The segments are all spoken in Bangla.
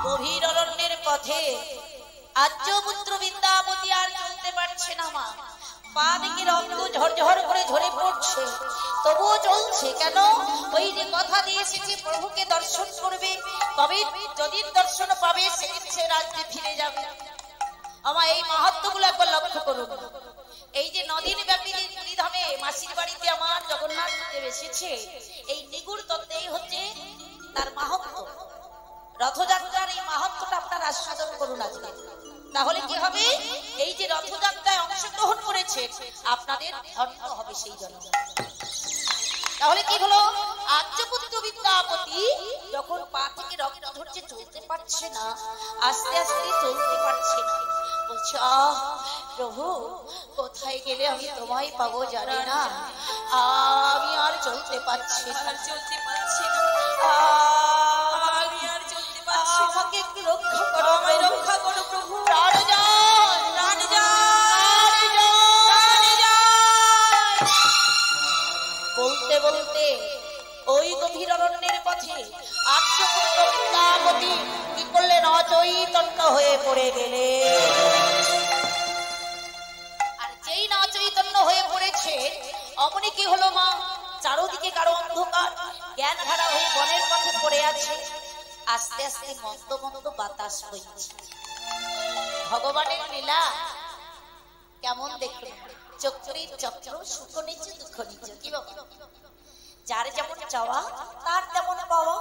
গভীর অরণ্যের পথে আর্যপুত্র বৃন্দাবতী আর চলতে পারছে না মা। পা দিকে রক্ত ঝরঝর করে ঝরে পড়ছে, তবুও চলছে কেন? ওই যে কথা দিয়ে এসেছে প্রভুকে দর্শন করবে, তবে যদি দর্শন পাবে সেদিন সে রাজ্যে ফিরে যাবে। আমার এই মাহাত্ম্যগুলো একবার লক্ষ্য করুন। এই যে নদীর ব্যাপী পুরীধামে মাসির বাড়িতে আমার জগন্নাথ দেব এসেছে, এই নিগুড় তত্ত্বেই হচ্ছে তার মাহাত্ম্য। রথযাত্রার এই মাহাত্ম্যটা আপনারা আস্বাদন করুন আজকে, তাহলে কি হবে? এই যে রথযাত্রায় অংশগ্রহণ করেছে আপনাদের ধন্য হবে সেই জন্য। তাহলে কি হলো? আর্যপুত্র বিদ্যাপতি যখন পা থেকে রক্ত ঝরছে, চলতে পারছে না, আস্তে আস্তে চলতে পারছে না, বলছে আহ প্রভু, কোথায় গেলে আমি তোমায় পাবো জানি না, আমি আর চলতে পারছি না, চলতে পারছি না, আমি আর চলতে পারছি না, আমাকে একটু রক্ষা করো, আমায় রক্ষা করো প্রভু, প্রাণজান প্রাণজান প্রাণজান। বলতে বলতে ওই গভীর অরণ্যের পথে আর্যপুত্র বিদ্যাপতি কি করলেন? অচৈতন্য হয়ে পড়ে গেলে। আর যেই না চৈতন্য হয়ে পড়েছে, অমনি কি হলো মা? চারোদিকে কারো অন্ধকার, জ্ঞান হারা হয়ে বনের পথে পড়ে আছে। আস্তে আস্তে মন্দ মন্দ বাতাস বইছে। ভগবানের লীলা কেমন দেখলেন? চক্রের চক্র, সুখ নিচে দুঃখ নিচে। কি বাবা? যার যেমন চাওয়া তার তেমন পাওয়া,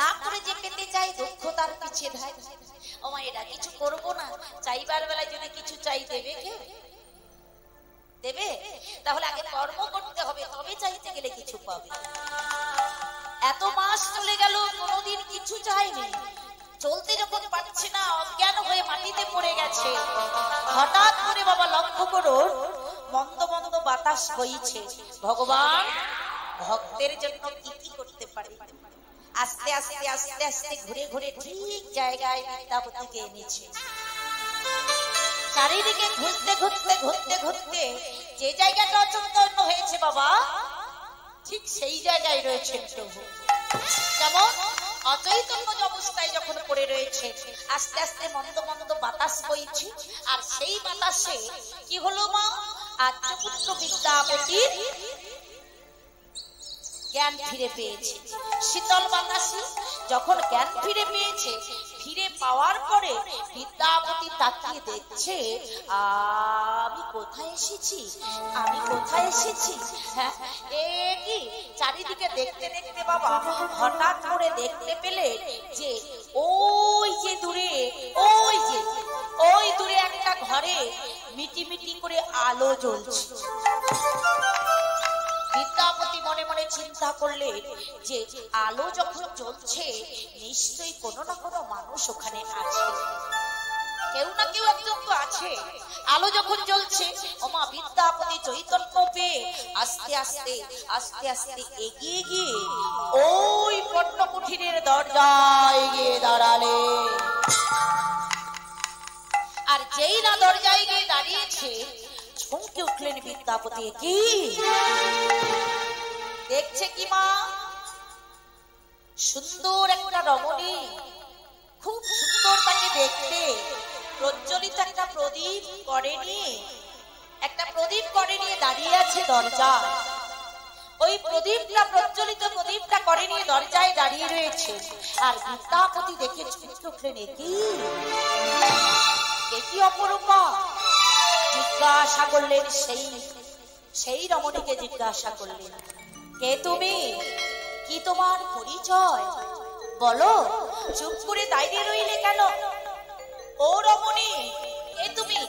না করে যে পেতে চাই দুঃখ তার পিছিয়ে ধায়। ও মা, এরা কিছু করবো না, চাইবার বেলায় যদি কিছু চাই দেবে কে? দেবে? তাহলে আগে কর্ম করতে হবে, তবে চাইতে গেলে কিছু পাবে। এত মাস চলে গেল, কোনোদিন কিছু চাইনি, চলতে যখন পারছে না, অজ্ঞান হয়ে মাটিতে পড়ে গেছে। হঠাৎ করে বাবা লক্ষ্য করুন, মন্দ মন্দ বাতাস বইছে। ভগবান ভক্তের জন্য কি কি করতে পারে? আস্তে আস্তে আস্তে আস্তে ঘুরে ঘুরে ঠিক জায়গায় বিদ্যাপতিকে এনেছে। চারিদিকে ঘুরতে ঘুরতে ঘুরতে ঘুরতে যে জায়গাটা অচৈতন্য হয়েছে বাবা, ঠিক সেই জায়গায় রয়েছে প্রভু। যেমন অচৈতন্য অবস্থায় যখন পড়ে রয়েছে, আস্তে আস্তে মন্দ মন্দ বাতাস বইছে। আর সেই বাতাসে কি হলো মা? আর্যপুত্র বিদ্যাপতির জ্ঞান ফিরে পেয়েছে। শীতল বাতাসে যখন জ্ঞান ফিরে পেয়েছে, ফিরে পাওয়ার পরে বিদ্যাপতি তাকিয়ে দেখছে, আমি কোথায় এসেছি, আমি কোথায় এসেছি? হ্যাঁ, কি চারিদিকে দেখতে দেখতে বাবা হঠাৎ করে দেখতে পেলে যে ওই যে দূরে, ওই দূরে একটা ঘরে মিটি মিটি করে আলো জ্বলছে। বিদ্যাপতি মনে মনে চিন্তা করলেন যে আলো যখন জ্বলছে, নিশ্চয়ই কোনো না কোনো মানুষ ওখানে আছে, কেউ না কেউ একজন তো আছে। আলো যখন জ্বলছে, ওমা বিদ্যাপতি চৈতন্য পেয়ে আস্তে আস্তে আস্তে আস্তে এগিয়ে গিয়ে ওই পট্টকুঠিরের দরজায় গিয়ে দাঁড়ালে। আর যেই না দরজায় গিয়ে দাঁড়িয়েছে, চমকে উঠলেন বিদ্যাপতি। কি দেখছে কি মা? সুন্দর একটা রমণী, খুব সুন্দর তাকে দেখতে, প্রজ্বলিত একটা প্রদীপ করে নিয়ে দাঁড়িয়ে আছে দরজা। ওই প্রদীপটা, প্রজ্বলিত প্রদীপটা করে নিয়ে দরজায় দাঁড়িয়ে রয়েছে। আর বিদ্যাপতি দেখে চমকে উঠলেন, কি অপরূপা। জিজ্ঞাসা করলেন, সেই রমণীকে জিজ্ঞাসা করলেন, কে তুমি? কি তোমার পরিচয় বলো? চুপ করে দাঁড়িয়ে রইলে কেন? ও রমণী, কে তুমি?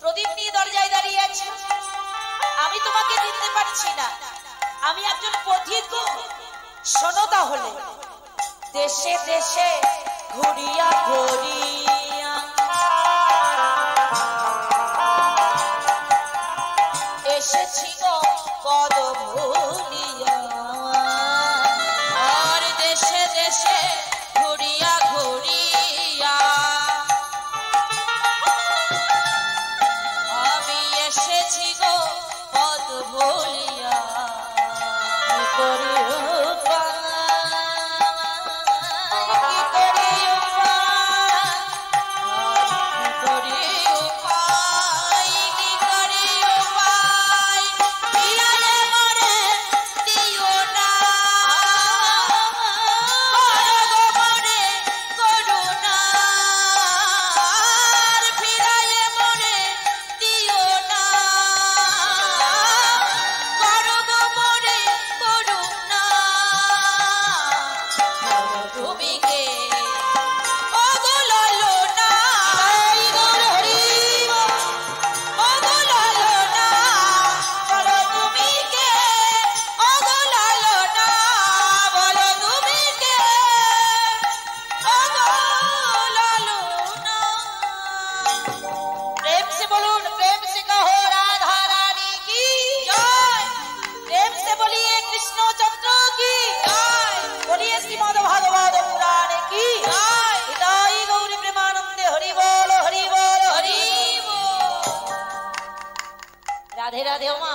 প্রদীপ নিয়ে দরজায় দাঁড়িয়ে আছো। আমি তোমাকে চিনতে পারছি না, আমি একজন পথিক। শোনো তাহলে, দেশে দেশে ঘুরিয়া ঘুরিয়া এসেছি গো পদ ভুলিয়া। আর দেশে দেশে ঘুরিয়া ঘুরিয়া আমি এসেছি গো পদ ভুলিয়া। রাধে রাধে ওমা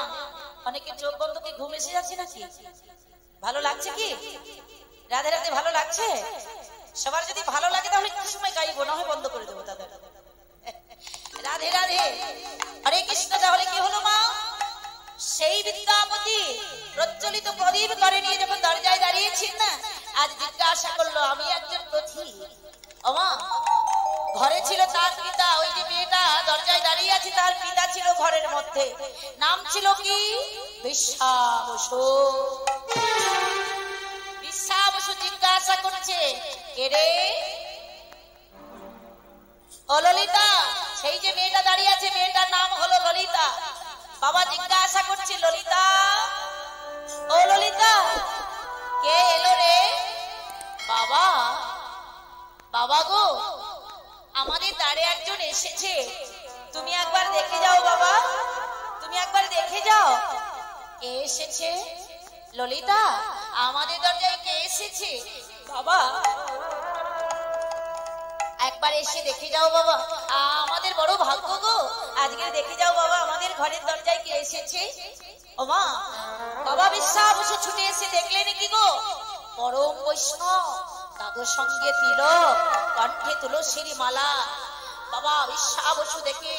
অনেকে চোখ বন্ধ করে ঘুম এসে যাচ্ছে নাকি ভালো লাগছে কি রাধে রাধে ভালো লাগছে সবার যদি ভালো লাগে তাহলে কিছু সময় গাইবো না হয় বন্ধ করে দেবো তাদের রাধে রাধে হরে কৃষ্ণ তাহলে কি হলো মা সেই বিদ্যাপতি প্রজ্বলিত প্রদীপ করে নিয়ে যখন দরজায় দাঁড়িয়েছেন না আজ জিজ্ঞাসা করলো আমি একজন পথি ওমা ঘরে ছিল তার পিতা ওই যে মেয়েটা দরজায় দাঁড়িয়ে আছে তার পিতা ছিল ঘরের মধ্যে নাম ছিল কি বিশ্বা বসু বিশ্বা বসু জিজ্ঞাসা করছে কে রে ও ললিতা সেই যে মেয়েটা দাঁড়িয়ে আছে মেয়েটার নাম হলো ললিতা বাবা জিজ্ঞাসা করছে ললিতা ও ললিতা কে এলো রে বাবা বাবা গো আমাদের দ্বারে একজন এসেছে তুমি একবার দেখে যাও বাবা তুমি একবার দেখে যাও কে এসেছে ললিতা আমাদের দরজায় কে এসেছে বাবা একবার এসে দেখে যাও বাবা আমাদের বড় ভাগ্য গো আজকে দেখে যাও বাবা আমাদের ঘরের দরজায় কে এসেছে ও মা বাবা বিশ্বা বসু ছুটে এসে দেখলেন কি গো পরম বৈষ্ণব দাদুর সঙ্গে তিলক কণ্ঠে তুলসীর মালা বাবা বিশ্বা বসু দেখে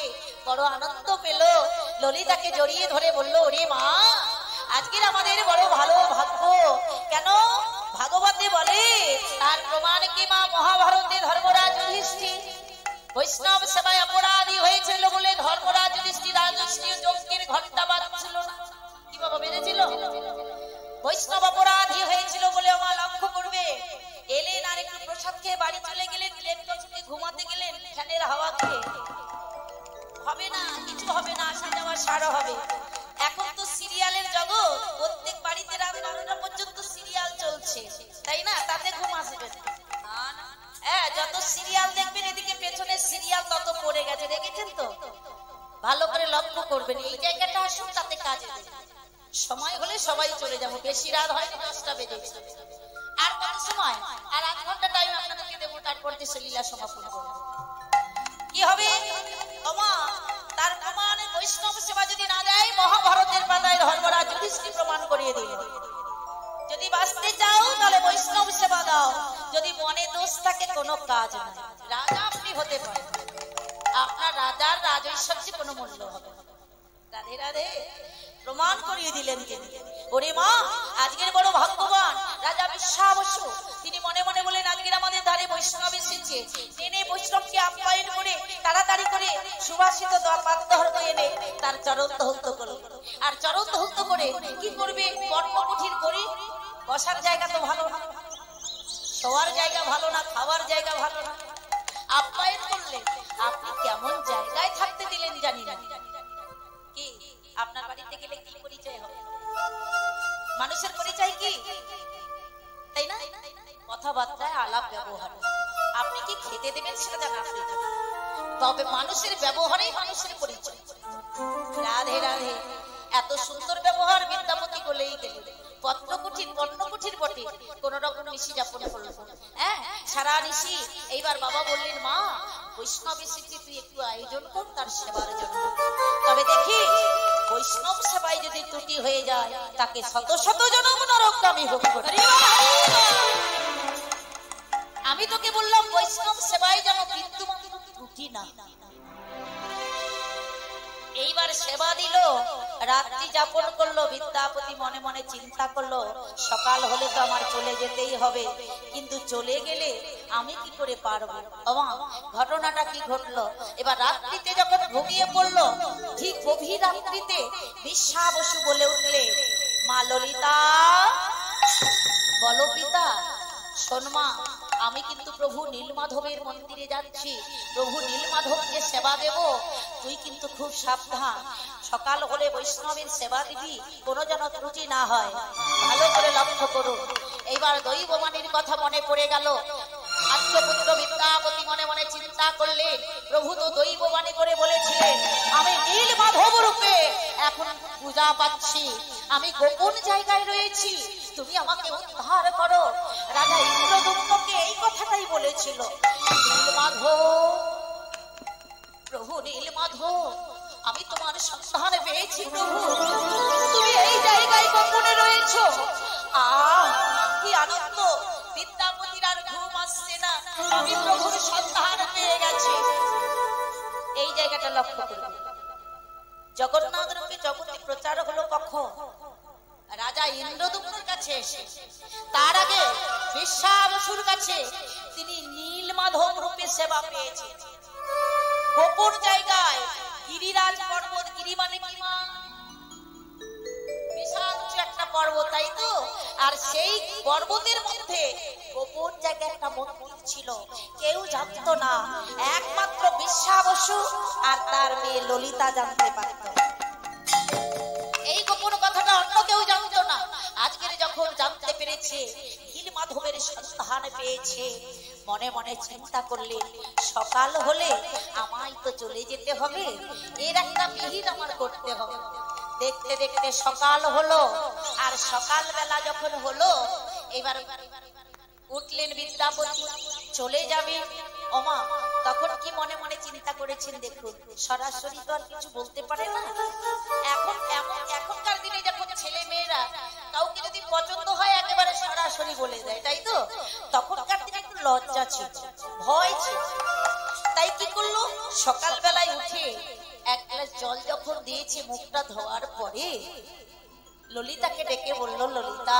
বড় আনন্দ পেল ললিতাকে জড়িয়ে ধরে বলল ওরে মা আজকের আমাদের বড় ভালো ভাগ্য কেন ভাগবতে বলে তার প্রমাণ কি মা মহাভারতে ধর্মরাজ যুধিষ্ঠির বৈষ্ণব সেবায় অপরাধী হয়েছিল বলে ধর্মরাজ যুধিষ্ঠির রাজস্বীয় যজ্ঞের ঘণ্টা বাজছিল না কি বাবা বেড়েছিল বৈষ্ণব অপরাধী হয়েছিল বলে মা লক্ষ্য করবে এলেন আর একটু প্রসাদ খেয়ে বাড়ি চলে গেলেন লেপটপে ঘুমাতে গেলেন ফ্যানের হাওয়া খেয়ে হবে না কিছু হবে না আসা যাওয়া সারা হবে এখন তো সিরিয়ালের জগৎ প্রত্যেক বাড়িতে রাত 12টা পর্যন্ত সিরিয়াল চলছে তাই না তাতে ঘুম আসবে না হ্যাঁ যত সিরিয়াল দেখবেন এদিকে পেছনে সিরিয়াল তত পড়ে গেছে দেখেছেন তো ভালো করে লক্ষ্য করবেন এই জায়গাটা আসুন তাতে কাজে সময় হলে সবাই চলে যাবো বেশি রাত হয়নি 10টা বেজেছে আর কত সময় আর 1 ঘন্টা টাইম আপনাদেরকে দেবো তারপর দেশে লীলা সমাপন করবো কি হবে ওমা তার প্রমাণে বৈষ্ণব সেবা যদি না দেয় মহাভারতের পাতায় ধর্মরাজ যুধিষ্ঠির প্রমাণ করিয়ে দিল যদি বাঁচতে চাও তাহলে বৈষ্ণব সেবা দাও যদি মনে দোষ থাকে কোনো কাজ নাই রাজা আপনি হতে পারেন আপনার রাজার রাজৈশ্বর্যে কোনো মূল্য হবে রাধে রাধে প্রমাণ করিয়ে দিলেন তিনি ওরে মা আজকের বড় ভাগ্যবান রাজা বিশ্বা বসু তিনি মনে মনে বলেন আজকের আমাদের ধারে বৈষ্ণব এসেছে তিনি বৈষ্ণবকে আপ্যায়ন করে তাড়াতাড়ি করে সুবাসিত পাত্রহর্ত এনে তার চরণ ধৌত করল আর চরণ ধৌত করে কি করবে কর্মকুঠির করে বসার জায়গা তো ভালো না শোয়ার জায়গা ভালো না খাওয়ার জায়গা ভালো না আপ্যায়ন করলে আপনি কেমন জায়গায় থাকতে দিলেন জানি না কি আপনার বাড়িতে গেলে কি পরিচয় হবে মানুষের পরিচয় কি তাই না কথাবার্তায় আলাপ ব্যবহার আপনি কি খেতে দেবেন সেটা জানা তবে মানুষের ব্যবহারেই মানুষের পরিচয় রাধে রাধে এত সুন্দর ব্যবহার বিদ্যাপতি বলেই গেল পণ্যকুঠির বটে কোন রকম নিশি যাপন করল হ্যাঁ সারা নিশি এইবার বাবা বললেন মা বৈষ্ণব এসেছি তুই একটু আয়োজন কর তার সেবার জন্য তবে দেখি বৈষ্ণব সেবায় যদি ত্রুটি হয়ে যায় তাকে শত শত জনম নরকগামী ভোগ করতে। আমি তোকে বললাম বৈষ্ণব সেবায় যেন বিন্দুমাত্র ত্রুটি না। এইবার সেবা দিল, রাত্রি যাপন করলো। বিদ্যাপতি মনে মনে চিন্তা করলো, সকাল হলে তো আমার চলে যেতেই হবে, কিন্তু চলে গেলে আমি কি করে পারবো। ঘটনাটা কি ঘটলো? এবার রাত্রিতে যখন ঘুমিয়ে পড়লো, ঠিক গভীর রাত্রিতে বিশ্বা বসু বলে উঠলে, মা ললিতা, বলো পিতা। শোন মা, আমি কিন্তু প্রভু নীলমাধবের মন্দিরে যাচ্ছি, প্রভু নীলমাধবকে সেবা দেব, তুই কিন্তু খুব সাবধান। সকাল হলে বৈষ্ণবের সেবা দিবি, কোনো যেন ত্রুটি না হয়, ভালো করে লক্ষ্য করুন। এইবার দৈববাণীর কথা মনে পড়ে গেল। আর্যপুত্র বিদ্যাপতি মনে মনে চিন্তা করলেন, প্রভু তো দৈববাণী করে বলেছিলেন আমি নীলমাধব রূপে এখন পূজা পাচ্ছি, আমি গোপন জায়গায় রয়েছি, তুমি আমাকে উদ্ধার করো। রাজা ইন্দ্রদম্নকে এই কথাটাই বলেছিল। নীলমাধব, প্রভু নীলমাধব, আমি তোমার সন্ধান পেয়েছি প্রভু, তুমি এই জায়গায় গোপনে রয়েছ। কি আনন্দ! বিদ্যাপতির আর ঘুম আসছে না, আমি প্রভুর সন্ধান পেয়ে গেছি। এই জায়গাটা লক্ষ্য করুন। জগন্নাথ রূপে জগতে প্রচার হলো কখন? রাজা ইন্দ্রদম্নের কাছে এসে। তার আগে বিশ্বা বসুর কাছে তিনি নীলমাধব রূপে সেবা পেয়েছেন। গোপন জায়গায়, গিরিরাজ পর্বত, গিরি মানে কি মা? বিশাল একটা পর্বত, তাই তো? আর সেই পর্বতের মধ্যে গোপন জায়গায় একটা মন্দির ছিল, কেউ জানতো না, একমাত্র বিশ্বা বসু আর তার মেয়ে ললিতা জানতে পারত। এই গোপন কথাটা অন্য কেউ জানতো না। আজকের যখন জানতে পেরেছে, নীলমাধবের সন্ধান পেয়েছে, মনে মনে চিন্তা করলেন, সকাল হলে আমায় তো চলে যেতে হবে, এর একটা বিহিত আমার করতে হবে। দেখতে দেখতে সকাল হলো, আর সকাল বেলা যখন হলো, এবার উঠলেন বিদ্যাপতি, চলে যাবে। ওমা, তখন কি মনে মনে চিন্তা করেছেন দেখুন, সরাসরি তো আর কিছু বলতে পারে না। এখনকার দিনে যখন ছেলে মেয়েরা কাউকে যদি পছন্দ হয় একেবারে সরাসরি বলে দেয়, তাই তো? তখনকার দিনে একটু লজ্জা ছিল, ভয় ছিল। তাই কি করলো, সকাল বেলায় উঠে এক গ্লাস জল যখন দিয়েছে, মুখটা ধোয়ার পরে ললিতাকে ডেকে বলল, ললিতা,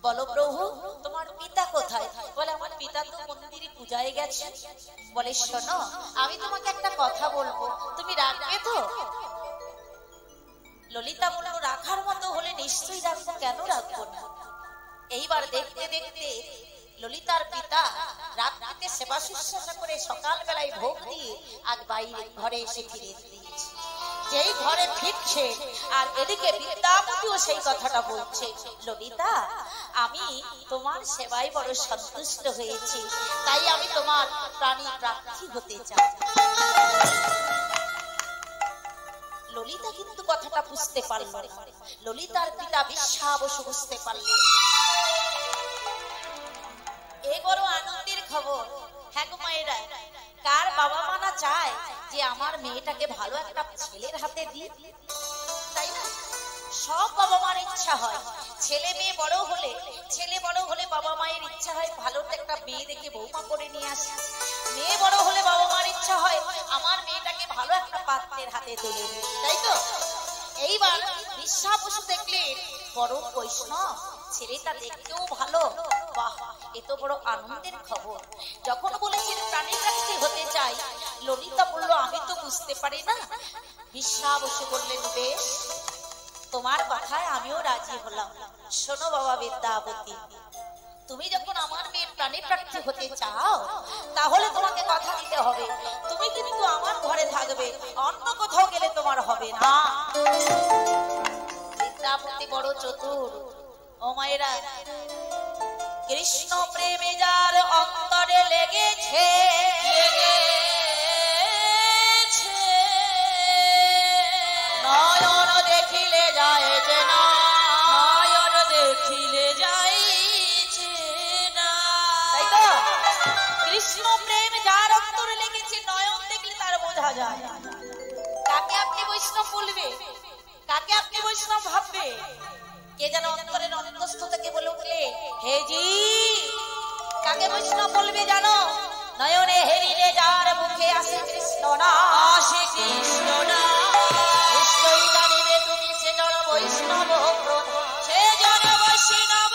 বলো প্রভু তোমার পিতা কোথায়? বলে আমার পিতা তো মন্দিরে পূজায় গেছে। বলে শোনো, আমি তোমাকে একটা কথা বলবো, তুমি রাখবে তো? ললিতা বলল, রাখার মতো হলে নিশ্চয়ই রাখবো, কেন রাখবো না। এইবার দেখতে দেখতে ললিতার পিতা রাত্রিতে সেবা শুশ্রূষা করে সকাল বেলায় ভোগ দিয়ে আজ বাইরে ঘরে এসে ফিরে দিয়েছে। যেই ঘরে ফিরছে, আর এদিকে বিদ্যাপতিও সেই কথাটা বলছে, ললিতা, আমি তোমার সেবায় বড় সন্তুষ্ট হয়েছি, তাই আমি তোমার প্রাণী প্রার্থী হতে চাই। ললিতা কিন্তু কথাটা বুঝতে পারল না। ললিতার পিতা বিশ্বা বসু বুঝতে পারলেন। এ বড় আনন্দের খবর। হ্যাঁ গো মায়েরা, কার বাবা মা না চায় যে আমার মেয়েটাকে ভালো একটা ছেলের হাতে দিই, তাই না? সব বাবা মার ইচ্ছা হয় ছেলে মেয়ে বড় হলে, ছেলে বড় হলে বাবা মায়ের ইচ্ছা হয় ভালো একটা মেয়ে দেখে বৌমা করে নিয়ে আসে। মেয়ে বড় হলে বাবা মার ইচ্ছা হয় আমার মেয়েটাকে ভালো একটা পাত্রের হাতে তুলে দিই, তাই তো? এইবার বিশ্বা বসু দেখলেন বড় বৈষ্ণব, ছেলেটা দেখতেও ভালো, বাহ, এত বড় আনন্দের খবর। যখন বলেছেন প্রাণী প্রার্থী হতে চাই, ললিতা বলল, আমি তো বুঝতে পারি না। বিশ্বা বসু বললেন, বেশ, তোমার কথায় আমিও রাজি হলাম। শোনো বাবা বিদ্যাপতি, তুমি যখন আমার মেয়ের প্রাণী প্রার্থী হতে চাও, তাহলে তোমাকে কথা দিতে হবে, তুমি কিন্তু আমার ঘরে থাকবে, অন্য কোথাও গেলে তোমার হবে না। বিদ্যাপতি বড় চতুর। ও মায়েরা, কৃষ্ণ প্রেমে যার অন্তরে লেগেছে, নয়ন দেখিলে যায় যে না, নয়ন দেখিলে যাইছে না, তাই তো? কৃষ্ণ প্রেম যার অন্তরে লেগেছে, নয়ন দেখলে তার বোঝা যায়। কাকে আপনি বৈষ্ণব বলবে, কাকে আপনি বৈষ্ণব ভাববে? কে যেন অন্তরের অন্তস্থ থেকে বলে উঠলে, হে জি, কাকে বৈষ্ণব বলবে জানো? নয়নে হেরিলে যার মুখে আসে কৃষ্ণ না, আসে কৃষ্ণ না, নিশ্চয়ই জানিবে তুমি সে জন বৈষ্ণব, সে জন বৈষ্ণব।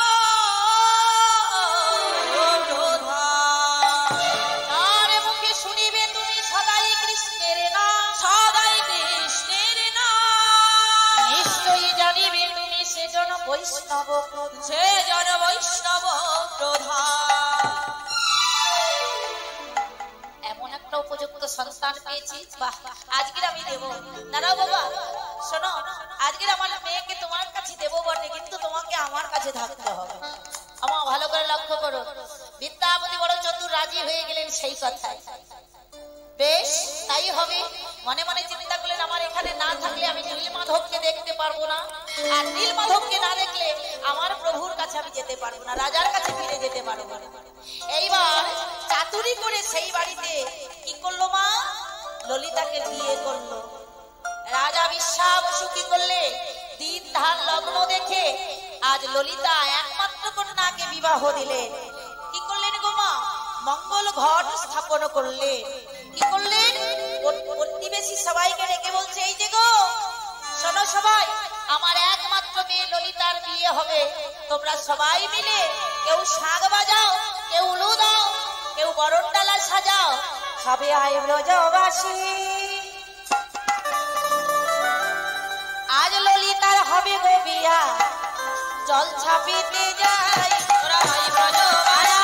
তার মুখে শুনিবে তুমি সদাই কৃষ্ণের নাম, সদাই কৃষ্ণের নাম, নিশ্চয়ই জানিবে তুমি সে জন বৈষ্ণব, সে জন বৈষ্ণব প্রধান। এমন একটা উপযুক্ত সন্তান পেয়েছি, বাহ, আজকে আমি দেব। দাঁড়াও বাবা, শোনো, আজকে আমার মেয়েকে তোমার কাছে দেবো বটে, কিন্তু তোমাকে আমার কাছে থাকতে হবে। আমার ভালো করে লক্ষ্য করো, বিদ্যাপতি বড় চতুর রাজি হয়ে গেলেন সেই কথায়। বেশ, তাই হবে। মনে মনে চিন্তা করলেন, আমার এখানে না থাকলে আমি নীলমাধবকে দেখতে পারবো না, আর নীলমাধবকে না দেখলে আমার প্রভুর কাছে আমি যেতে পারবো না, রাজার কাছে ফিরে যেতে পারবো না। এইবার চাতুরি করে সেই বাড়িতে কি করলো মা? ললিতাকে বিয়ে করলো। রাজা বিশ্বাবসু কি করলে? দিন ধান লগ্ন দেখে আজ ললিতা একমাত্র কন্যাকে বিবাহ দিলেন। কি করলেন গো মা? মঙ্গল ঘট স্থাপন করলেন। কি করলেন? প্রতিবেশী সবাইকে ডেকে বলছে, এই যে গো, শোনো সবাই, আমার একমাত্র মেয়ে ললিতার বিয়ে হবে, তোমরা সবাই মিলে কেউ শাঁখ বাজাও, কেউ উলু দাও, কেউ বরণ ডালা সাজাও, সবে আয় ব্রজবাসী। আজ ললিতার হবে গো বিয়া, জল ছাপিতে যাই তোরা আয় ব্রজবাসী।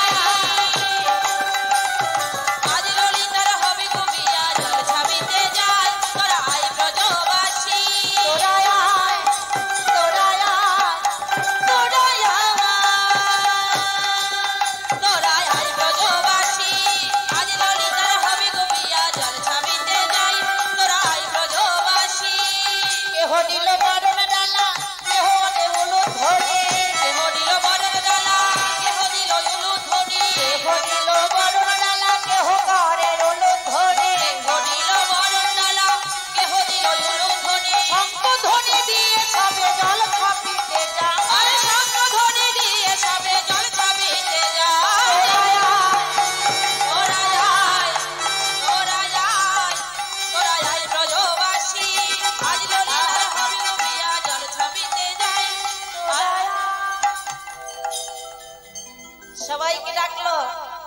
আজ ললিতার হবে গো বিয়া, জল ছাপিতে যাই তোরা আয় ব্রজবাসী। তোরা আয়, তোরা আয়, তোরা আয়, তোরা আয় ব্রজবাসী। আজ ললিতার হবে গো বিয়া, জল ছাপিতে যাই তোরা আয় ব্রজবাসী। কেহ দিল বরণ ডালা, কেহ দেউল ধরে, কেহ দিল বরণ ডালা, কেহ দিল উলু ধরে, কেহ দিল বরণ ডালা, কেহ করে উলু ধরে, কেহ দিল বরণ ডালা, কেহ দিল উলু ধরে। শঙ্খ ধ্বনি দিয়ে সবে জল ছাপিতে যায়, আরে শঙ্খ ধ্বনি দিয়ে সবে জল ছাপিতে যায়। তোরা আয়, তোরা আয়, তোরা আয় ব্রজবাসী। আজ ললিতার হবে গো বিয়া, জল ছাপিতে যায় তোরা আয়। সবাইকে ডাকলো,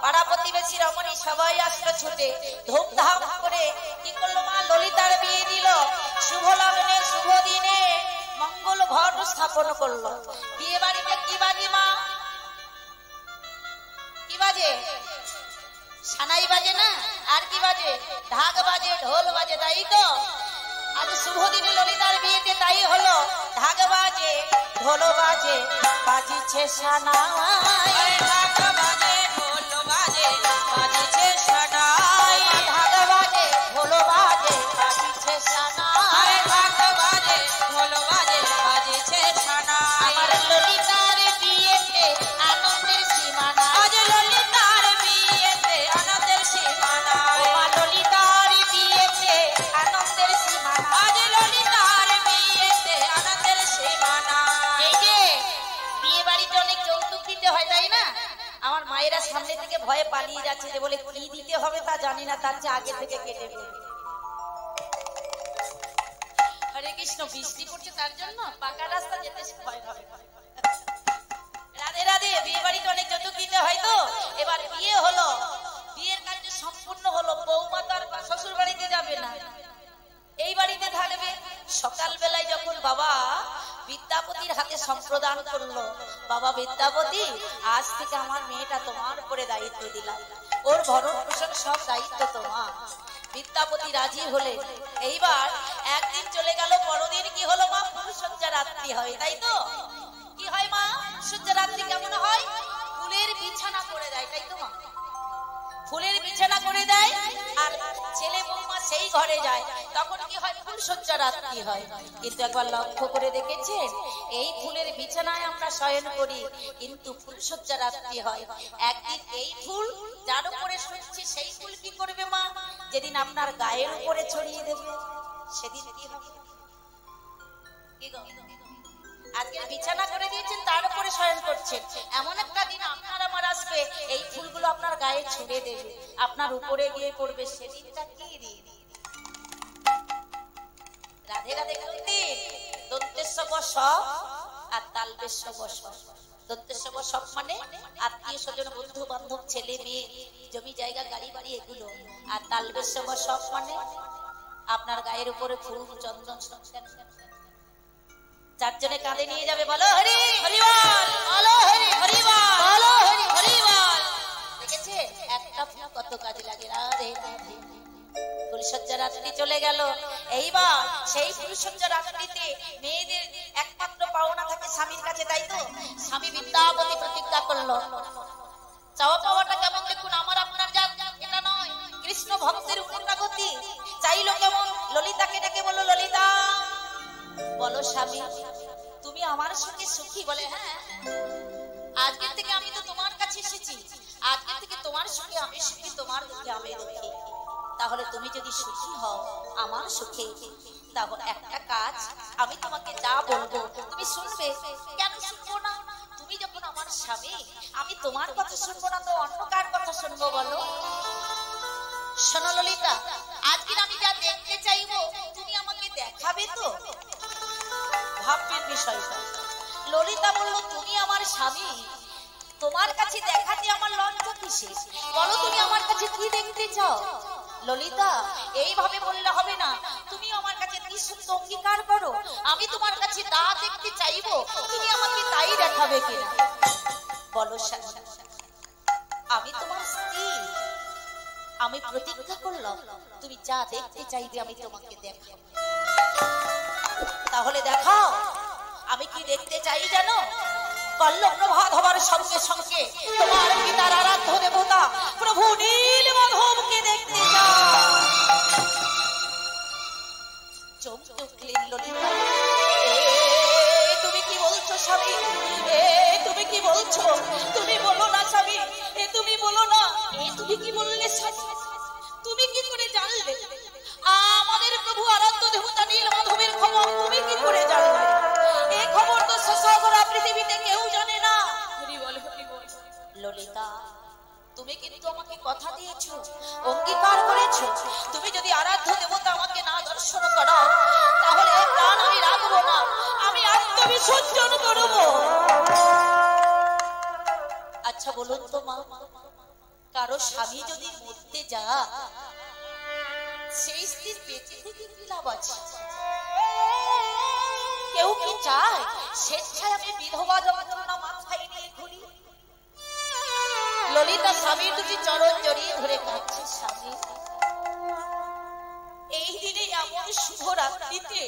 পাড়া প্রতিবেশী রমণী সবাই আসলো ছুটে, ধুমধাম করে কি করলো মা? ললিতার বিয়ে দিল। শুভ লগ্নে শুভ দিনে মঙ্গল ঘট স্থাপন করলো। বিয়ে বাড়িতে কি বাজে মা? কি বাজে? সানাই বাজে না, আর কি বাজে? ঢাক বাজে, ঢোল বাজে, তাই তো? আজ শুভ দিনে ললিতার বিয়েতে তাই হলো। ঢাক বাজে, ঢোল বাজে, বাজিছে সানাই, ঢাক বাজে, ঢোল বাজে, বাজিছে সানাই, ঢাক বাজে, ঢোল বাজে, বাজিছে সানাই, ঢাক বাজে, ঢোল বাজে, বাজিছে সানাই। আমার ললিতার বিয়েতে আনন্দের সীমানা, আজ ললিতার বিয়েতে আনন্দের সীমানা, আমার ললিতার বিয়েতে আনন্দের সীমানা, আজ ললিতার বিয়েতে আনন্দের সীমানা। এই যে বিয়ে বাড়িতে অনেক যৌতুক দিতে হয়, তাই না? আমার মায়েরা সামনে থেকে ভয়ে পালিয়ে যাচ্ছে, যে বলে কি দিতে হবে তা জানি না, তার চেয়ে আগে থেকে কেটে ফেলি। হরে কৃষ্ণ, বৃষ্টি পড়ছে তার জন্য পাকা রাস্তা যেতে ভয় হবে। রাধে রাধে। বিয়ে বাড়িতে অনেক যৌতুক দিতে হয় তো। এবার বিয়ে হলো, বিয়ের কাজ সম্পূর্ণ হলো, বৌমা তার শ্বশুর বাড়িতে যাবে না, এই বাড়িতে থাকবে। সকাল বেলায় যখন বাবা বিদ্যাপতির হাতে সম্প্রদান করলো, বাবা বিদ্যাপতি, আজ থেকে আমার মেয়েটা তোমার উপরে দায়িত্ব দিলাম, ওর ভরণ পোষণ সব দায়িত্ব তোমার। বিদ্যাপতি রাজি হলেন। এইবার একদিন চলে গেল, পরদিন কি হলো মা? ফুলসজ্জা রাত্রি হয়, তাই তো? কি হয় মা? সজ্জা রাত্রি কেমন হয়? ফুলের বিছানা করে দেয়, তাই তো মা? ফুলের বিছানা করে দেয়, আর ছেলে বৌমা সেই ঘরে যায়, তখন কি হয়? ফুলসজ্জা রাত্রি হয়। কিন্তু একবার লক্ষ্য করে দেখেছেন, এই ফুলের বিছানায় আমরা শয়ন করি, কিন্তু ফুলসজ্জা রাত্রি হয়। একদিন এই ফুল যার উপরে শুনছি, সেই ফুল কি করবে মা? যেদিন আপনার গায়ের উপরে ছড়িয়ে দেবে, সেদিন কি হবে? কি গো, আজকে বিছানা করে দিয়েছেন, তার উপরে শয়ন করছেন। এমন একটা দিন আপনার আমার আসবে, এই ফুলগুলো আপনার গায়ে ছুঁড়ে দেবে, আপনার উপরে গিয়ে পড়বে। সেদিনটা কি দিন? রাধে রাধে দিন। দন্তেশ্ব বস আর তালবেশ্ব বস। দন্তেশ্ব বস মানে আত্মীয় স্বজন, বন্ধু বান্ধব, ছেলে মেয়ে, জমি জায়গা, গাড়ি বাড়ি এগুলো। আর তালবেশ্ব বস মানে আপনার গায়ের উপরে ফুল, চন্দন, চারজনে কাঁধে নিয়ে যাবে। বলো হরি হরিবল, বলো হরি হরিবল, বলো হরি হরিবল। দেখেছে একটা ফুল কত কাজে লাগে। রাধে রাধে। ফুলসজ্জা রাত্রি চলে গেল। এইবার সেই ফুলসজ্জা রাত্রিতে মেয়েদের একমাত্র পাওনা থাকে স্বামীর কাছে, তাই তো? স্বামী বৃন্দাবতী প্রতিজ্ঞা করলো। চাওয়া পাওয়াটা কেমন দেখুন, আমার আপনার যা এটা নয়, কৃষ্ণ ভক্তের উপন্যাগতি। চাইলো কেমন? ললিতাকে ডেকে বলল, ললিতা বলো স্বামী তুমি আমার সঙ্গে সুখী? বলে হ্যাঁ, আজকের থেকে আমি তো তোমার কাছে এসেছি, আজকের থেকে তোমার সঙ্গে আমি সুখী, তোমার দুঃখে আমি দুঃখী। তাহলে তুমি যদি সুখী হও আমার সুখে, তাহলে একটা কাজ, আমি তোমাকে যা বলবো তুমি শুনবে। কেন শুনবো না? তুমি যখন আমার স্বামী, আমি তোমার কথা শুনবো না তো অন্য কার কথা শুনবো বলো? শোনো ললিতা, আজকের আমি যা দেখতে চাইবো তুমি আমাকে দেখাবে তো? ভাববেন বিষয়টা। ললিতা বলল, তুমি আমার স্বামী, তোমার কাছে দেখাতে আমার লজ্জা কিসে? বলো তুমি আমার কাছে কি দেখতে চাও? ললিতা এইভাবে বললে হবে না, তুমি আমার কাছে নিঃশব্দ অঙ্গীকার করো, আমি তোমার কাছে তা দেখতে চাইবো, তুমি আমাকে তাই দেখাবে কিনা? বলো স্বামী, আমি তোমার স্ত্রী, আমি প্রতিজ্ঞা করলাম তুমি যা দেখতে চাইবে আমি তোমাকে দেখাবো। তাহলে দেখাও। আমি কি দেখতে চাই জানো? কল্লব প্রভাত হবার সঙ্গে সঙ্গে তোমার পিতার আরাধ্য দেবতা প্রভু নীলমাধবকে দেখতে চাই। চমকে উঠলেন ললিতা। তুমি কি বলছো স্বামী? তুমি কি বলছো? তুমি বলো না স্বামী, তুমি বলো না। তুমি কি বললে স্বামী? তুমি কি করে জানলে আমাদের প্রভু আরাধ্য দেবতা নীলমাধবের খবর? তুমি কি করে জানলে? এই খবর তো সসাগরা পৃথিবীতে কেউ জানে না। ললিতা তুমি কিন্তু আমাকে কথা দিয়েছো, অঙ্গীকার করেছো, তুমি যদি আরাধ্য দেবতা আমাকে না দর্শন করো তাহলে প্রাণ আমি রাখবো না, আমি আত্মবিসর্জন করবো। আচ্ছা বলুন তো মা, কারো স্বামী যদি মরতে যা, সেই স্ত্রীর বেঁচে থেকে কি লাভ আছে? কেউ কি চায় স্বেচ্ছায় আমি বিধবা যন্ত্রণা মাথায় নিয়ে ঘুরি? ললিতা স্বামীর দুটি চরণ জড়িয়ে ধরে কাঁদছে। স্বামী এই দিনে এমন শুভ রাত্রিতে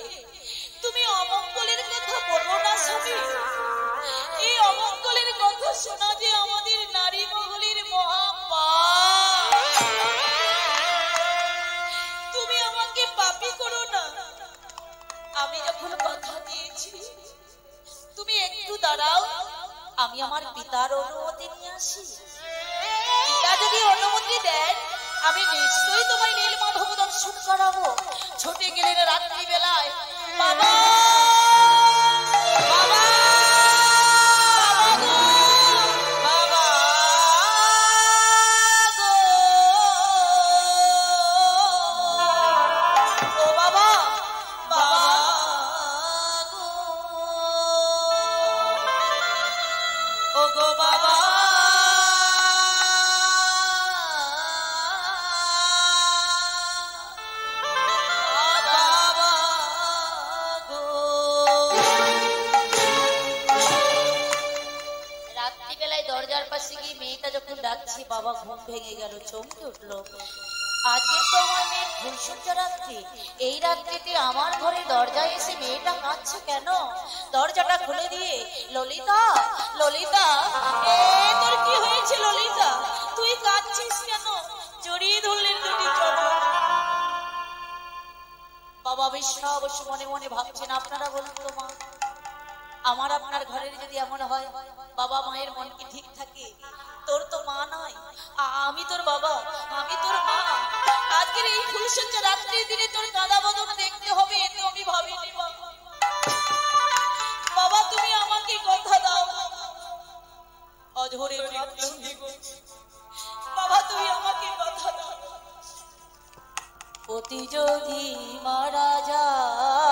তুমি অমঙ্গলের কথা বলো না স্বামী। এই অমঙ্গলের কথা শোনা যে আমাদের নারী মহলের মহাপাপ। তুমি আমাকে পাপী করো না। আমি যখন কথা দিয়েছি তুমি একটু দাঁড়াও, আমি আমার পিতার অনুমতি নিয়ে আসি। পিতা যদি অনুমতি দেন আমি নিশ্চয়ই তোমায় নীলমাধব দর্শন করাবো। ছুটে গেলেন রাত্রি বেলায়, বাবা বাবা বাবা ঘুম ভেঙে গেল, চমকে উঠলো। আজকে তো আমার মেয়ের ফুলসজ্জা রাত্রি, এই রাত্রিতে আমার ঘরে দরজায় এসে মেয়েটা কাঁদছে কেন? দরজাটা খুলে দিয়ে ললিতা ললিতা তোর কি হয়েছে ললিতা, তুই কাঁদছিস কেন? জড়িয়ে ধরলেন দুটি চরণ। বাবা বিষ্ণু অবশ্য মনে মনে ভাবছেন, আপনারা বলুন তো মা, আমার আপনার ঘরের যদি এমন হয় বাবা মায়ের মন কি ঠিক থাকে? তোর তো মা নাই, আমি তোর বাবা, আমি তোর মা। আজকের এই ফুলসজ্জা রাত্রির দিনে তোর কাঁদা বদন দেখতে হবে এ তো আমি ভাবিনি। বাবা তুমি আমাকে কথা দাও, অঝরে বাবা তুমি আমাকে কথা দাও। পতি যদি মারা যায়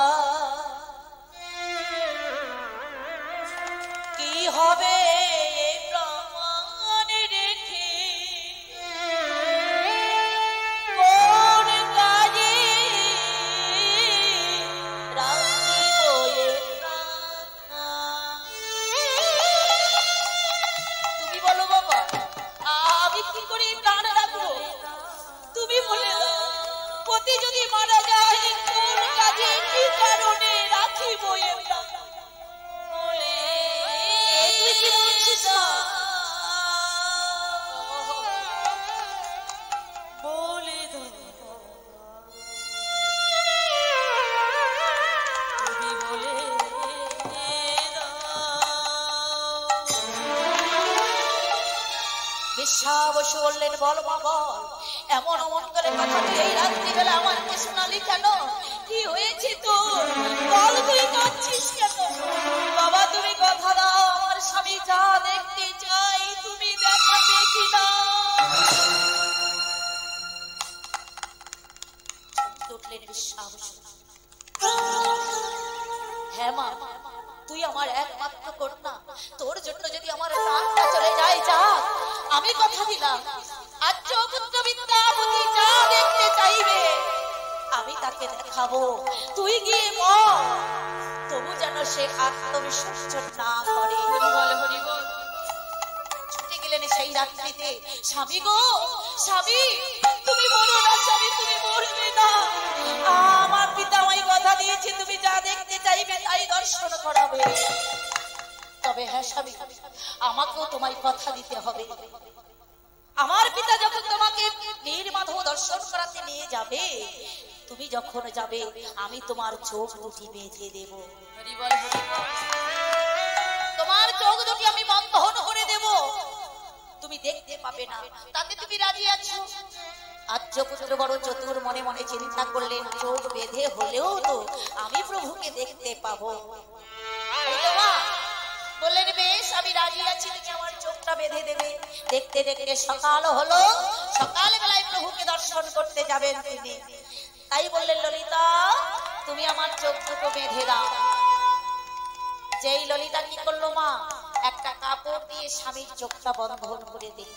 কি হবে প্রমাণ রেখে, কোন কাজে তুমি বলো বাবা, আমি কি করে প্রাণ রাখবো? তুমি বলে দাও, পতি যদি মারা যায় কোন কাজে কি কারণে রাখিব এ প্রাণ? তুই কি বলছিস না? বলে দাও, তুমি বলে বসে বললেন, বল মা বল, এমন অমন করে কথা তুই এই রাত্রিবেলা আমাকে শোনালি কেন? কি হয়েছে তোর? বল, তুই কাঁদছিস কেন? বাবা তুমি কথা দাও, আমার স্বামী যা দেখতে চাই তুমি দেখাবে কিনা? উঠলেন বিশ্বাস, হ্যাঁ মা তুই আমার একমাত্র কন্যা, তোর জন্য যদি আমার প্রাণটা চলে যায় যা, আমি কথা দিলাম আজ পুত্র বিদ্যাপতি যা দেখতে চাইবে আমি তাকে দেখাবো। তুই গিয়ে বল, তবু যেন সে আত্মবিসর্জন না করে। ছুটে গেলেন সেই রাত্রিতে। স্বামী গো স্বামী, তুমি বলো না স্বামী, তুমি বলবে না? আমার পিতা আমায় কথা দিয়েছে তুমি যা দেখতে চাইবে তাই দর্শন করাবে। তবে হ্যাঁ স্বামী, আমাকেও তোমায় কথা দিতে হবে। আমার পিতা যখন তোমাকে নীলমাধব দর্শন করাতে নিয়ে যাবে, তুমি যখন যাবে আমি তোমার চোখ দুটি বেঁধে দেব। তোমার চোখ দুটি আমি বন্ধন করে দেব, তুমি দেখতে পাবে না। তাতে তুমি রাজি আছো? আর্যপুত্র বড় চতুর, মনে মনে চিন্তা করলেন চোখ বেঁধে হলেও তো আমি প্রভুকে দেখতে পাবো। বললেন বেশ আমি রাজি আছি, তুমি আমার চোখটা বেঁধে দেবে। দেখতে দেখতে সকাল হলো, সকাল বেলায় প্রভুকে দর্শন করতে যাবেন তিনি। তাই বললেন ললিতা তুমি আমার চোখ দুটো বেঁধে দাও। যেই ললিতা কি করলো মা, একটা কাপড় দিয়ে স্বামীর চোখটা বন্ধন করে দিল।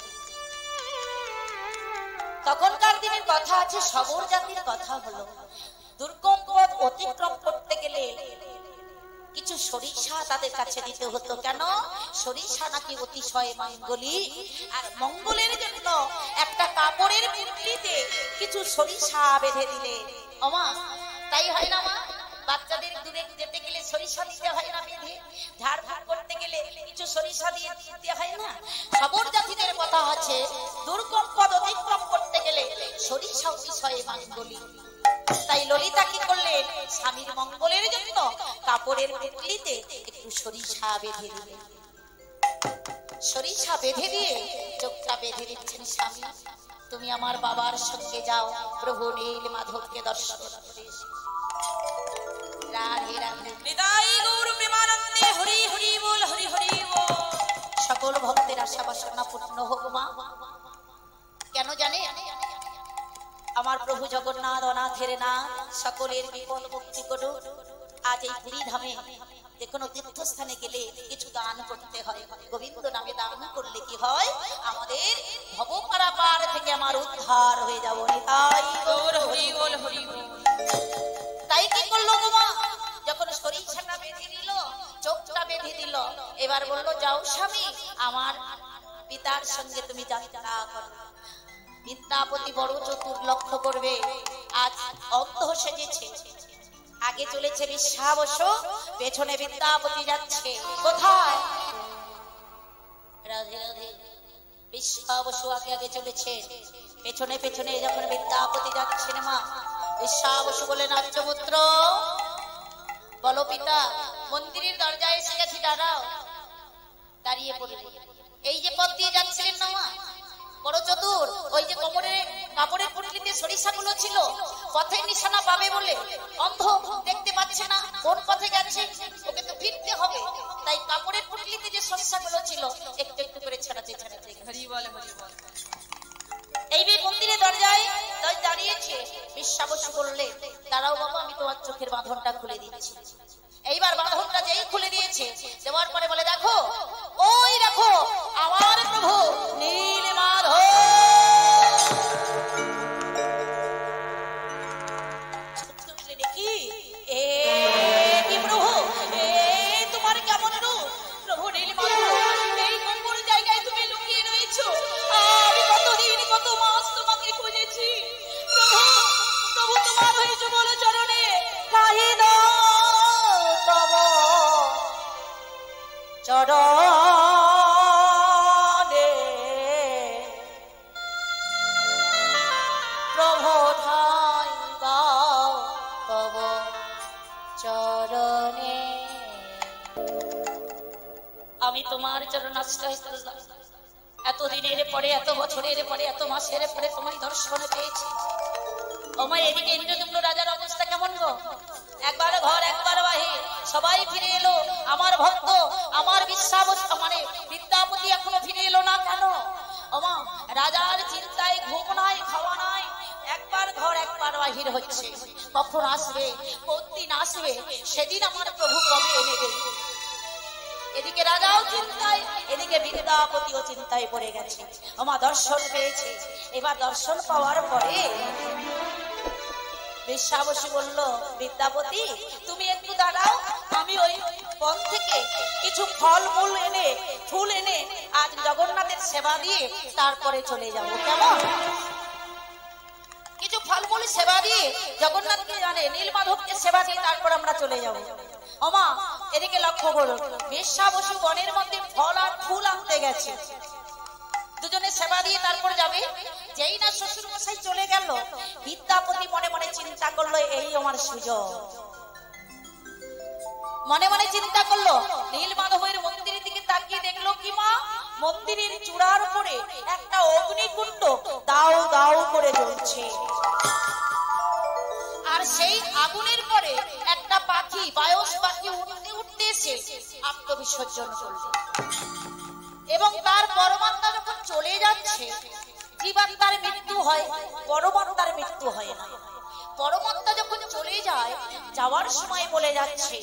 তখনকার দিনের কথা আছে, সবর জাতির কথা হলো, দুর্গম পথ অতিক্রম করতে গেলে কিছু সরিষা তাদের কাছে দিতে হতো। কেন? সরিষা নাকি অতিশয় মঙ্গলী, আর মঙ্গলের জন্য একটা কাপড়ের পুটলিতে কিছু সরিষা বেঁধে দিলে ওমা, তাই হয় না মা? বাচ্চাদের দূরে যেতে গেলে সরিষা দিতে হয় না বেঁধে? ঝাড়ফুঁক করতে গেলে কিছু সরিষা দিয়ে দিতে হয় না? সবর জাতিদের কথা আছে, দুর্গম পথ অতিক্রম করতে গেলে সরিষা অতিশয় মঙ্গলী। তাই ললিতা কি করলেন, স্বামীর মঙ্গলের জন্য কাপড়ের পুটলিতে একটু সরিষা বেঁধে দিলেন। সরিষা বেঁধে দিয়ে চোখটা বেঁধে দিচ্ছেন স্বামী। তুমি আমার বাবার সঙ্গে যাও, প্রভু নীল মাধবকে দর্শন করে। রাধে রাধে, বিদায় গৌর প্রেমানন্দে, হরি হরি বল, হরি হরি বল। সকল ভক্তের আশা বাসনা পূর্ণ হোক মা। কেন জানে? আমার প্রভু জগন্নাথ অনাথের না, সকলের বিপদ মুক্তি করুন। আজ এই পুরী ধামে যে কোনো তীর্থস্থানে গেলে কিছু দান করতে হয়। গোবিন্দ নামে দান করলে কি হয়, আমাদের ভবপারাপার থেকে আমার উদ্ধার হয়ে যাব। তাই কি করলো গো মা, যখন সরিষাটা বেঁধে দিল, চোখটা বেঁধে দিল, এবার বললো যাও স্বামী আমার পিতার সঙ্গে তুমি যাত্রা করো। বিদ্যাপতি বড় চতুর, লক্ষ্য করবে আজ অন্ধ সেজেছে, আগে চলেছে বিশ্বাবস, পেছনে বিদ্যাপতি যাচ্ছে। কোথায়? রাধে রাধে। বিশ্বাবস আগে আগে চলেছে, পেছনে পেছনে যখন বিদ্যাপতি যাচ্ছেন মা, বিশ্বাবস বলেন আর্যপুত্র বলো পিতা, মন্দিরের দরজায় এসে গেছে দাঁড়িয়ে পড়লেন। এই যে পথ দিয়ে যাচ্ছিলেন না মা, বড় চতুর, ওই যে কোমরে কাপড়ের পুটলিতে সরিষাগুলো ছিল, পথের নিশানা পাবে বলে অন্ধ, দেখতে পাচ্ছে না কোন পথে যাচ্ছে, ওকে তো ফিরতে হবে, তাই কাপড়ের পুটলিতে যে সরিষাগুলো ছিল একটু একটু করে ছাড়াতে ছাড়াতে হরি বলে হরি বল। এই মন্দিরের দরজায় দাঁড়িয়েছে। বিশ্বাবসু বললে, দাঁড়াও বাবা, আমি তোমার চোখের বাঁধনটা খুলে দিচ্ছি। এইবার বাঁধনটা যেই খুলে দিয়েছে, দেওয়ার পরে বলে, দেখো ওই দেখো আমার প্রভু নীলমাধব। কি প্রভু, তোমার কেমন রূপ? প্রভু নীলমাধব, এই কোন জায়গায় তুমি লুকিয়ে রয়েছো? আমি কতদিন কত মাস তোমাকে খুঁজেছি। প্রভু, প্রভু তোমার হয়েছে বলো চরণে কাহি দাও তব চরণে, প্রভু ঠাই দাও তব চরণে। আমি তোমার চরণাশ্রয় করলাম। এতদিনের পরে, এত বছরের পরে, এত মাসের পরে তোমার দর্শন পেয়েছি। ওমা, এদিকে ইন্দ্রদম্ন রাজার অবস্থা কেমন গো? একবার ঘর একবার বাহির, সবাই ফিরে এলো। আমার ভক্ত, আমার বিশ্বাস, মানে বিদ্যাপতি এখনো ফিরে এলো না কেন? ওমা, রাজার চিন্তায় ঘুম নাই, খাওয়া নাই, একবার ঘর একবার বাহির হচ্ছে। কখন আসবে, কতদিন আসবে, সেদিন আমার প্রভু কবে এনে দেবে? এদিকে রাজাও চিন্তায়, এদিকে বিদ্যাপতিও চিন্তায় পড়ে গেছে। আমার দর্শন পেয়েছে। এবার দর্শন পাওয়ার পরে বিশ্বাবসী বলল, বিদ্যাপতি তুমি একটু দাঁড়াও, আমি ওই বন থেকে কিছু ফলমূল এনে, ফুল এনে আজ জগন্নাথের সেবা দিয়ে তারপরে চলে যাব। কেমন? কিছু ফলমূল সেবা দিয়ে জগন্নাথকে, জানে নীলমাধবকে সেবা দিয়ে তারপর আমরা চলে যাব। ওমা, এদিকে লক্ষ্য করো, বিশ্বাবসু বনের মধ্যে ফল আর ফুল আনতে গেছে। দুজনে সেবা দিয়ে তারপর যাবে। যেই না শ্বশুর মশাই চলে গেল, বিদ্যাপতি মনে মনে চিন্তা করলো, এই আমার সুযোগ। মনে মনে চিন্তা করলো, নীলমাধবের মন্দিরের দিকে তাকিয়ে দেখলো কি মা, মন্দিরের চূড়ার উপরে একটা অগ্নিকুণ্ড দাউ দাউ করে জ্বলছে। আর সেই আগুনের পরে একটা পাখি, বায়স পাখি উঠতে উঠতে এসে আত্মবিসর্জন করলো। এবং তার পরমাত্মা যখন চলে যাচ্ছে, জীবাত্মার মৃত্যু হয়, পরমাত্মার মৃত্যু হয় না। পরমাত্মা যখন চলে যায়, যাওয়ার সময় বলে যাচ্ছে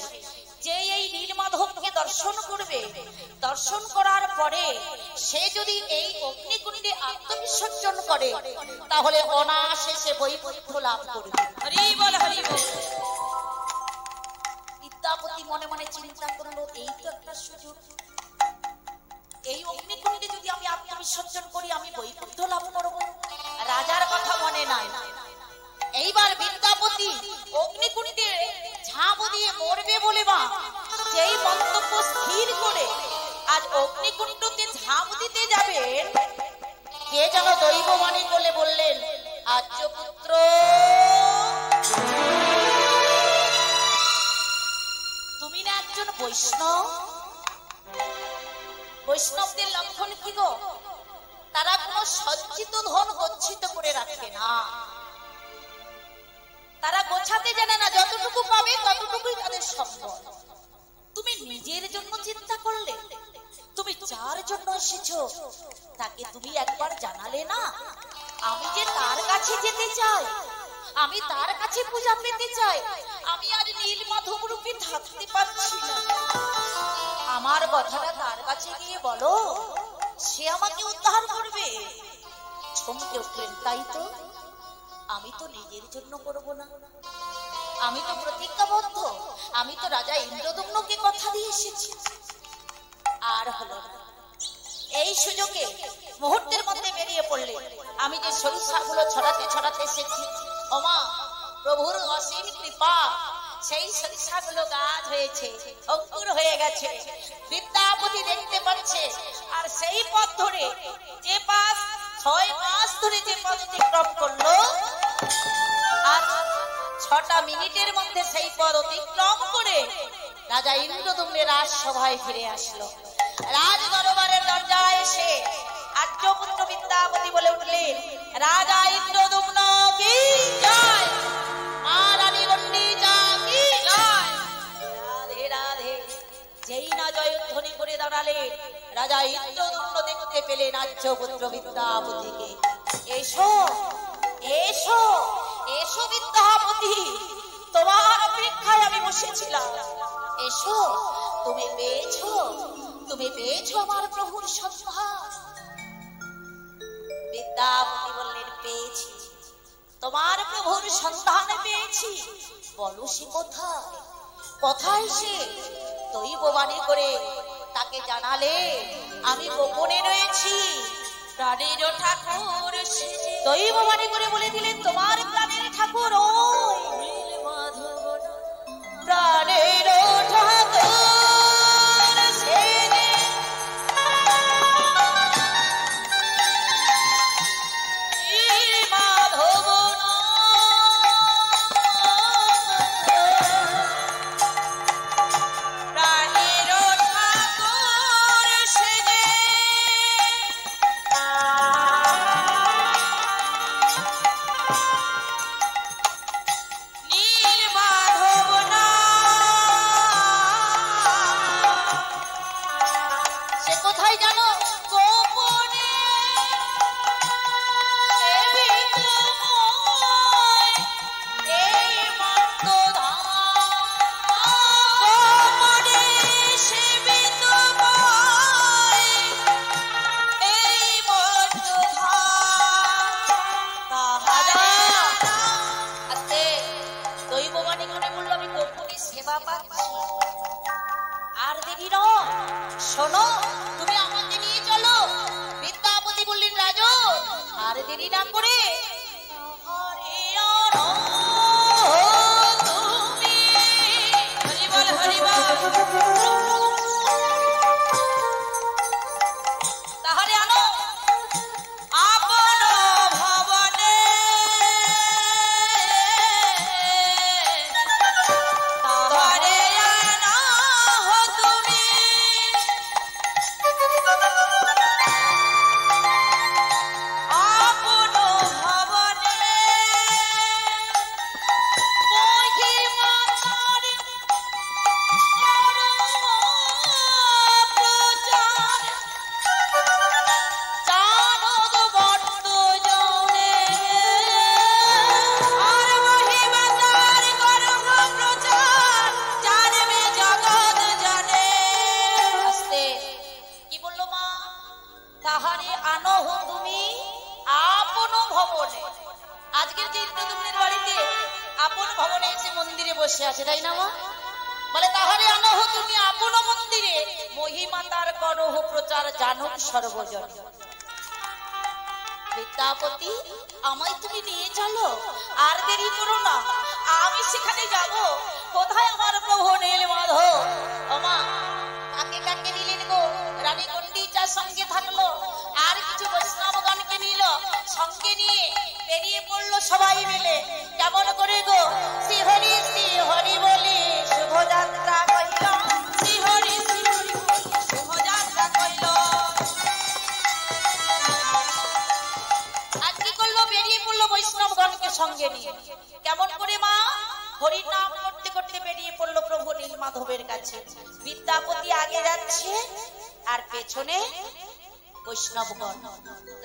যে এই নীলমাধবকে দর্শন করবে, দর্শন করার পরে সে যদি এই অগ্নিকুণ্ডে আত্মবিসর্জন করে, তাহলে অনায়াসে সে বৈকুণ্ঠ লাভ করবে। হরি বল হরি বল। বিদ্যাপতি মনে মনে চিন্তা করলো, এই তো একটা সুযোগ, এই অগ্নিকুণ্ডে যদি আমি আত্মবিসর্জন করি, আমি বৈকুণ্ঠ লাভ করব। রাজার কথা মনে নাই। এইবার বিদ্যাপতি অগ্নিকুণ্ডে ঝাঁপ দিয়ে মরবে বলে মা যেই মন্তব্য স্থির করে আজ অগ্নিকুণ্ডতে ঝাঁপ দিতে যাবেন, কে যেন দৈববাণী বলে বললেন, আর্যপুত্র তুমি না একজন বৈষ্ণব? বৈষ্ণবদের লক্ষণ কি গো? তারা কোন সঞ্চিত ধন গচ্ছিত করে রাখে না, তারা গোছাতে জানে না, যতটুকু পাবে ততটুকুই তাদের সম্পদ। তুমি নিজের জন্য চিন্তা করলে, তুমি যার জন্য এসেছো তাকে তুমি একবার জানালে না, আমি যে তার কাছে যেতে চাই, আমি তার কাছে পূজা পেতে চাই, আমি আর নীলমাধব রূপে থাকতে পারছি না। আমার কথাটা তার কাছে গিয়ে বলো, সে আমাকে উদ্ধার করবে। চমকে উঠলেন, তাই তো, আমি তো নিজের জন্য করব না, আমি তো প্রতিজ্ঞাবদ্ধ, আমি তো রাজা ইন্দ্রদম্নকে কথা দিয়ে এসেছি। আর হলো না। এই সুযোগে মুহূর্তের মধ্যে বেরিয়ে পড়লে, আমি যে সরিষাগুলো ছড়াতে ছড়াতে এসেছি, ওমা প্রভুর অসীম কৃপা, সেই সরিষাগুলো গাছ হয়েছে, অঙ্কুর হয়ে গেছে। বিদ্যাপতি দেখতে পাচ্ছে। আর সেই পথ ধরে যে পাঁচ 6 মাস ধরে যে পথ অতিক্রম করলো, আর 6টা মিনিটের মধ্যে সেই পথ অতিক্রম করে রাজা ইন্দ্রদম্নের রাজসভায় ফিরে আসলো। রাজ দরবারের দরজায় এসে আর্যপুত্র বিদ্যাপতি বলে উঠলেন, রাজা ইন্দ্রদুম্ন কি জয়, মা রানী গণ্ডিচা কি জয়। রাধে রাধে। যেই না জয়ধ্বনি করে দাঁড়ালেন, রাজা ইন্দ্রদুম্ন দেখতে পেলেন আর্যপুত্র বিদ্যাপতিকে। এসো এসো এসো বিদ্যাপতি, তোমার অপেক্ষায় আমি বসেছিলাম। এসো, তুমি পেয়েছো আমার প্রভুর সন্ধান। বিদ্যাপতি বললেন, পেয়েছি, তোমার প্রভুর সন্ধান পেয়েছি। বলো সে কোথায়, কোথায় সে? দৈববাণী করে তাকে জানালে আমি গোপনে রয়েছি। প্রাণের ঠাকুর দৈববাণী করে বলে দিলেন, তোমার প্রাণের ঠাকুর ওই প্রাণের ঠাকুর শোনো, তুমি আমাকে নিয়ে চলো। বিদ্যাপতি বললেন, রাজা আর দেরি না করে তাহলে আনো আপন ভবনে, তাহলে আনো তুমি আপন ভবনে। তাহারে আনো তুমি আপন ভবনে। আজকের যে ইন্দ্রদুম্নের বাড়িতে আপন ভবনে এসে মন্দিরে বসে আছে, তাই না মা? বলে তাহারে আনো তুমি আপন মন্দিরে, মহিমা তার করহ প্রচার জানুক সর্বজন। বিদ্যাপতি, আমায় তুমি নিয়ে চলো, আর দেরি করো না, আমি সেখানে যাব। কোথায় আমার প্রভু নীলমাধব? ও মা, কাকে কাকে নিলেন গো? রানী গণ্ডিচার সঙ্গে থাকলো, আর কিছু বৈষ্ণবগণকে নিল, সঙ্গে নিয়ে বেরিয়ে পড়লো সবাই মিলে। কেমন করে গো? শ্রীহরি শ্রীহরি বলি শুভযাত্রা কইল, শ্রীহরি শ্রীহরি শুভযাত্রা কইল। আর কি করলো? বেরিয়ে পড়লো বৈষ্ণবগণকে সঙ্গে নিয়ে। কেমন করে মা? হরির নাম করতে করতে বেরিয়ে পড়লো প্রভু নীলমাধবের কাছে। বিদ্যাপতি আগে যাচ্ছে আর পেছনে বৈষ্ণবগণ,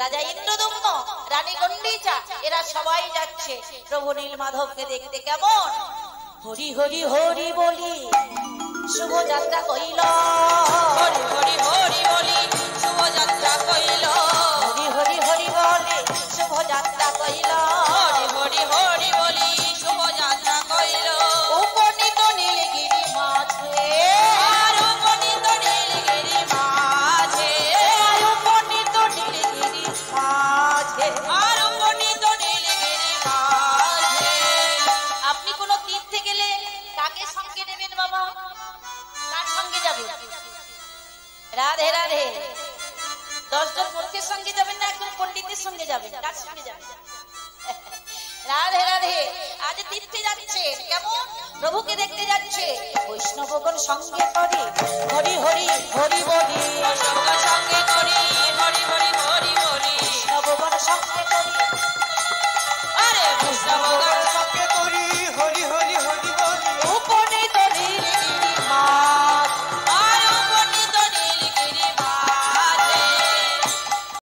রাজা ইন্দ্রদুম্ন, রানী গণ্ডিচা, এরা সবাই যাচ্ছে প্রভু নীলমাধবকে দেখতে। কেমন? হরি হরি হরি বলি শুভযাত্রা কইল, হরি হরি হরি বলি শুভযাত্রা কইল, হরি হরি হরি বলি শুভযাত্রা কইল, হরি হরি হরি বলি শুভযাত্রা কইল। উপনীত নীলগিরি মাঝে, আর উপনীত নীলগিরি মাঝে, উপনীত নীলগিরি মাঝে, আর উপনীত নীলগিরি মাঝে। আপনি কোন তীর্থে গেলে কাকে সঙ্গে নেবেন বাবা? কার সঙ্গে যাবেন? রাধে রাধে। 10 জন মূর্খের সঙ্গে যাবেন না একজন পণ্ডিতের সঙ্গে যাবেন? কার সঙ্গে যাবেন? রাধে রাধে। আজ তীর্থে যাচ্ছে, কেমন? প্রভুকে দেখতে যাচ্ছে, বৈষ্ণবগণ সঙ্গে করে হরি হরি